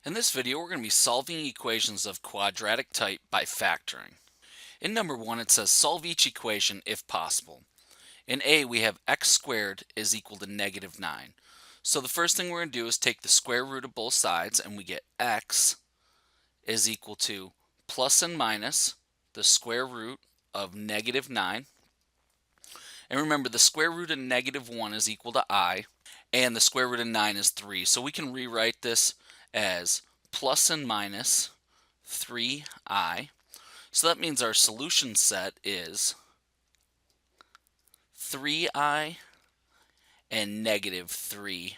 In this video, we're going to be solving equations of quadratic type by factoring. In number 1, it says solve each equation if possible. In A, we have x squared is equal to negative 9. So the first thing we're going to do is take the square root of both sides, and we get x is equal to plus and minus the square root of negative 9. And remember, the square root of negative 1 is equal to I, and the square root of 9 is 3. So we can rewrite this as plus and minus 3i. So that means our solution set is 3i and negative 3i.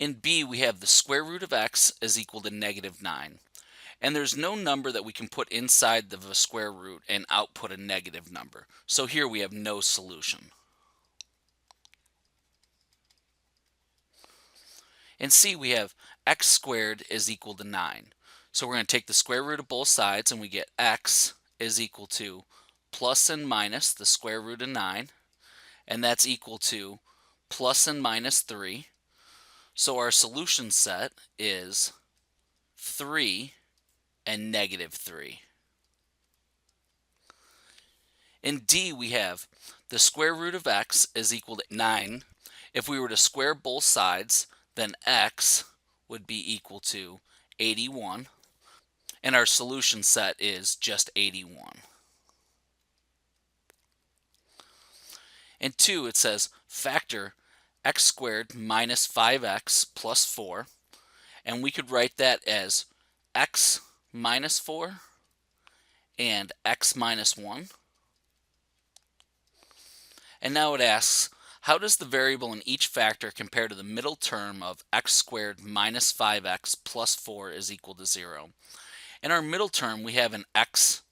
In B, we have the square root of x is equal to negative 9. And there's no number that we can put inside the square root and output a negative number. So here we have no solution. In C, we have x squared is equal to 9. So we're going to take the square root of both sides, and we get x is equal to plus and minus the square root of 9, and that's equal to plus and minus 3. So our solution set is 3 and negative 3. In D, we have the square root of x is equal to 9. If we were to square both sides, then x would be equal to 81. And our solution set is just 81. In 2, it says factor x squared minus 5x plus 4. And we could write that as x minus 4 and x minus 1. And now it asks, how does the variable in each factor compare to the middle term of x squared minus 5x plus 4 is equal to 0? In our middle term, we have an x.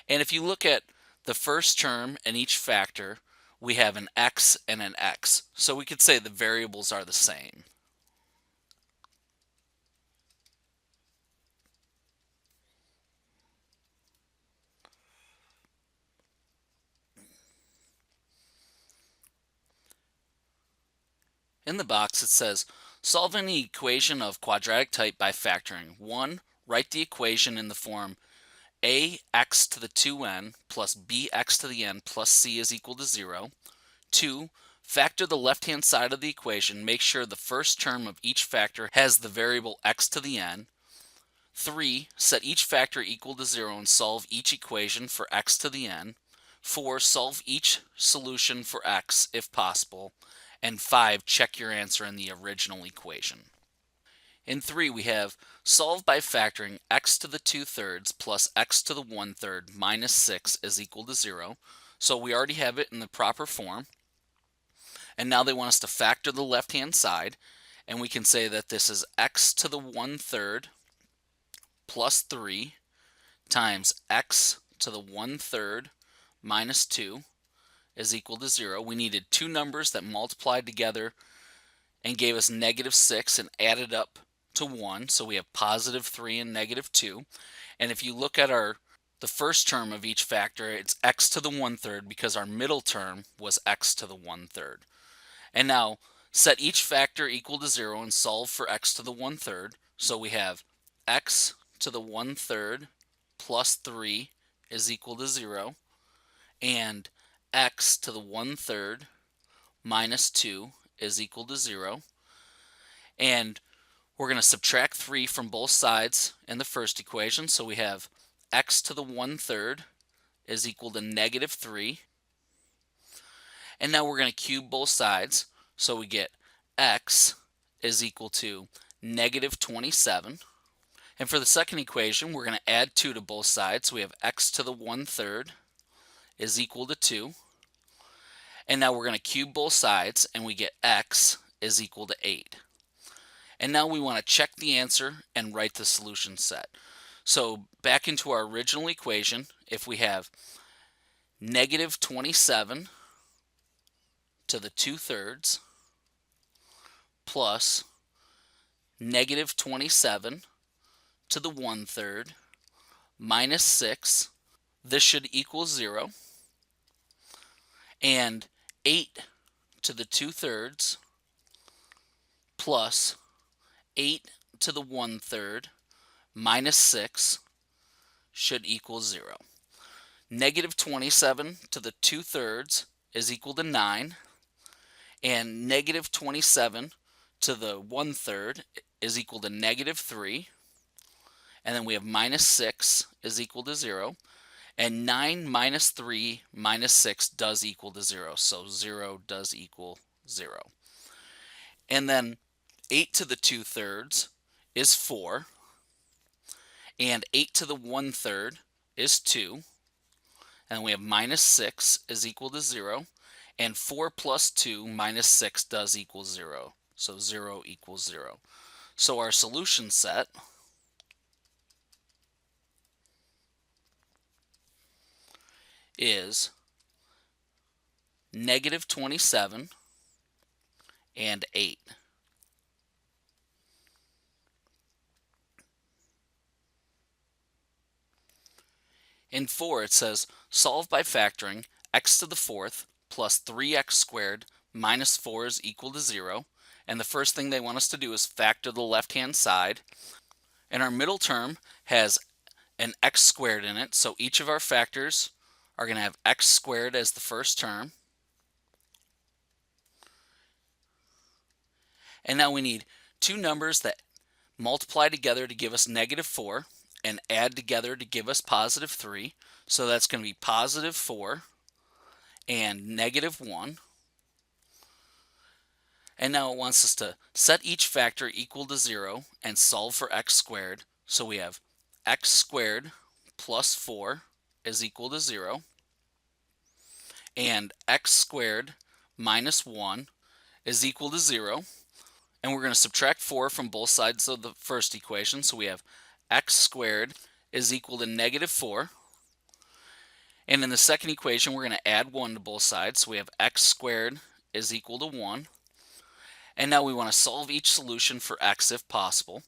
And if you look at the first term in each factor, we have an x and an x. So we could say the variables are the same. In the box, it says, solve any equation of quadratic type by factoring. 1. Write the equation in the form ax to the 2n plus bx to the n plus c is equal to 0. 2. Factor the left-hand side of the equation. Make sure the first term of each factor has the variable x to the n. 3. Set each factor equal to 0 and solve each equation for x to the n. 4. Solve each solution for x if possible. And 5. Check your answer in the original equation. In 3, we have solve by factoring x to the 2/3 plus x to the 1/3 minus 6 is equal to 0. So we already have it in the proper form. And now they want us to factor the left-hand side. And we can say that this is x to the 1/3 plus 3 times x to the 1/3 minus 2 is equal to 0. We needed two numbers that multiplied together and gave us negative 6 and added up to 1. So we have positive 3 and negative 2. And if you look at the first term of each factor, it's x to the 1/3 because our middle term was x to the 1/3. And now set each factor equal to 0 and solve for x to the 1/3. So we have x to the 1/3 plus 3 is equal to 0. And x to the 1/3 minus 2 is equal to 0. And we're going to subtract 3 from both sides in the first equation. So we have x to the 1/3 is equal to negative 3. And now we're going to cube both sides. So we get x is equal to negative 27. And for the second equation, we're going to add 2 to both sides. So we have x to the 1/3 is equal to 2. And now we're going to cube both sides, and we get x is equal to 8. And now we want to check the answer and write the solution set. So back into our original equation, if we have negative 27 to the 2/3 plus negative 27 to the 1/3 minus 6, this should equal 0. And 8 to the 2/3 plus 8 to the 1/3 minus 6 should equal 0. Negative 27 to the 2/3 is equal to 9. And negative 27 to the 1/3 is equal to negative 3. And then we have minus 6 is equal to 0. And 9 minus 3 minus 6 does equal to 0. So 0 does equal 0. And then 8 to the 2/3 is 4. And 8 to the 1/3 is 2. And we have minus 6 is equal to 0. And 4 plus 2 minus 6 does equal 0. So 0 equals 0. So our solution set is negative 27 and 8. In 4, it says, solve by factoring x to the 4th plus 3x squared minus 4 is equal to 0. And the first thing they want us to do is factor the left-hand side. And our middle term has an x squared in it, so each of our factors are going to have x squared as the first term. And now we need two numbers that multiply together to give us negative 4 and add together to give us positive 3. So that's going to be positive 4 and negative 1. And now it wants us to set each factor equal to 0 and solve for x squared. So we have x squared plus 4 is equal to 0. And x squared minus 1 is equal to 0. And we're going to subtract 4 from both sides of the first equation. So we have x squared is equal to negative 4. And in the second equation, we're going to add 1 to both sides. So we have x squared is equal to 1. And now we want to solve each solution for x if possible.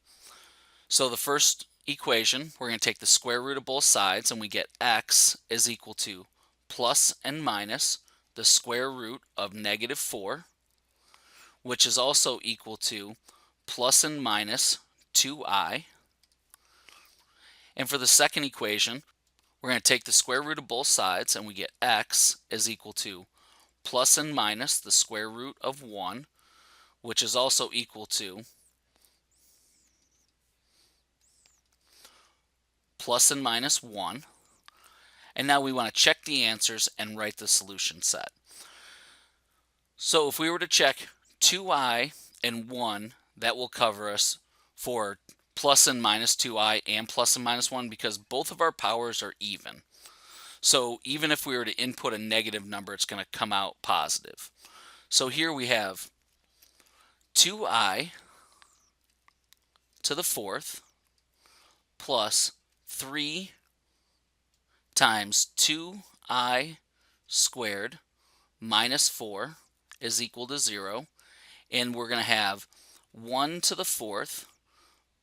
So the first equation, we're going to take the square root of both sides, and we get x is equal to plus and minus the square root of negative 4, which is also equal to plus and minus 2i. And for the second equation, we're going to take the square root of both sides, and we get x is equal to plus and minus the square root of 1, which is also equal to plus and minus 1. And now we want to check the answers and write the solution set. So if we were to check 2i and 1, that will cover us for plus and minus 2i and plus and minus 1 because both of our powers are even. So even if we were to input a negative number, it's going to come out positive. So here we have 2i to the 4th plus 3 times 2i squared minus 4 is equal to 0. And we're going to have 1 to the 4th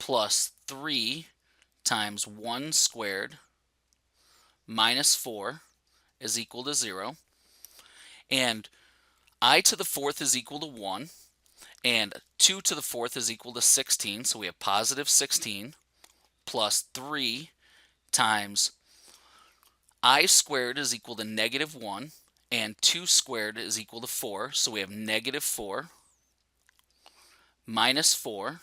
plus 3 times 1 squared minus 4 is equal to 0. And I to the 4th is equal to 1. And 2 to the 4th is equal to 16. So we have positive 16 plus 3 times I squared is equal to negative 1. And 2 squared is equal to 4. So we have negative 4 minus 4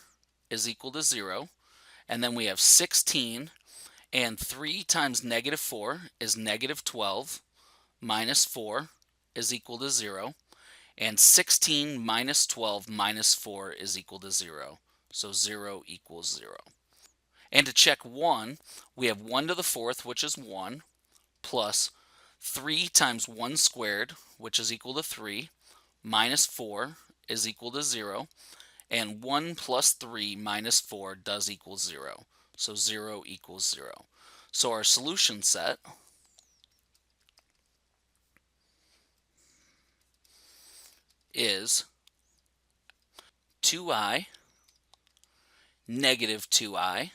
is equal to 0. And then we have 16. And 3 times negative 4 is negative 12 minus 4 is equal to 0. And 16 minus 12 minus 4 is equal to 0. So 0 equals 0. And to check 1, we have 1 to the 4th, which is 1, plus 3 times 1 squared, which is equal to 3, minus 4 is equal to 0. And 1 plus 3 minus 4 does equal 0. So 0 equals 0. So our solution set is 2i, negative 2i,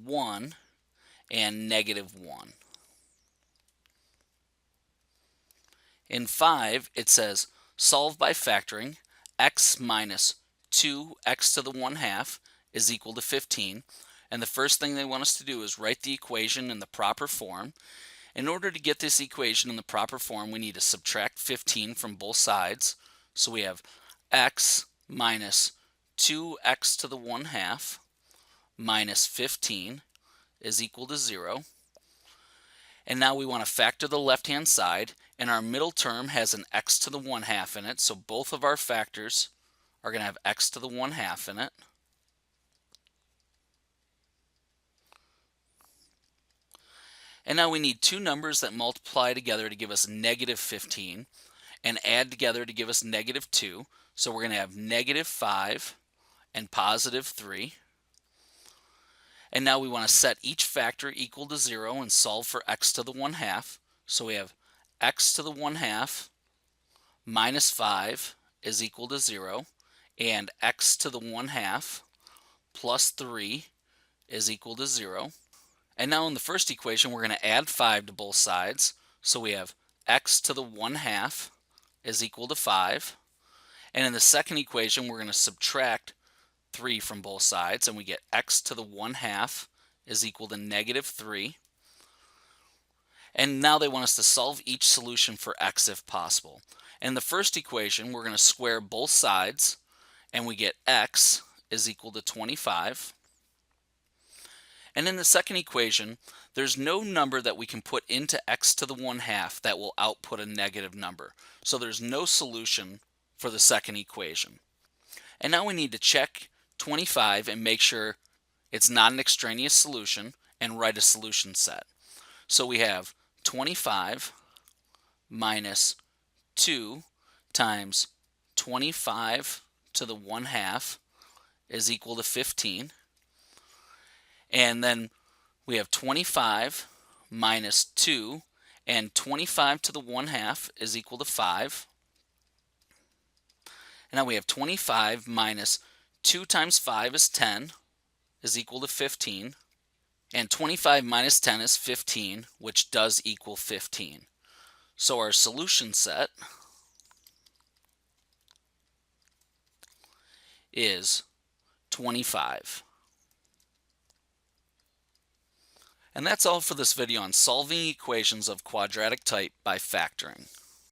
1, and negative 1. In 5, it says, solve by factoring x minus 2x to the 1/2 is equal to 15. And the first thing they want us to do is write the equation in the proper form. In order to get this equation in the proper form, we need to subtract 15 from both sides. So we have x minus 2x to the 1/2 minus 15 is equal to 0. And now we want to factor the left-hand side, and our middle term has an x to the 1/2 in it, so both of our factors are going to have x to the 1/2 in it. And now we need two numbers that multiply together to give us negative 15 and add together to give us negative 2. So we're going to have negative 5 and positive 3. And now we want to set each factor equal to 0 and solve for x to the 1/2. So we have x to the 1/2 minus 5 is equal to 0, and x to the 1/2 plus 3 is equal to 0. And now in the first equation, we're going to add 5 to both sides. So we have x to the 1/2 is equal to 5. And in the second equation, we're going to subtract 3 from both sides, and we get x to the 1/2 is equal to negative 3. And now they want us to solve each solution for x if possible. In the first equation, we're going to square both sides, and we get x is equal to 25. And in the second equation, there's no number that we can put into x to the 1/2 that will output a negative number. So there's no solution for the second equation. And now we need to check 25 and make sure it's not an extraneous solution and write a solution set. So we have 25 minus 2 times 25 to the 1/2 is equal to 15. And then we have 25 minus 2, and 25 to the 1/2 is equal to 5. And now we have 25 minus 2 times 5 is 10 is equal to 15. And 25 minus 10 is 15, which does equal 15. So our solution set is 25. And that's all for this video on solving equations of quadratic type by factoring.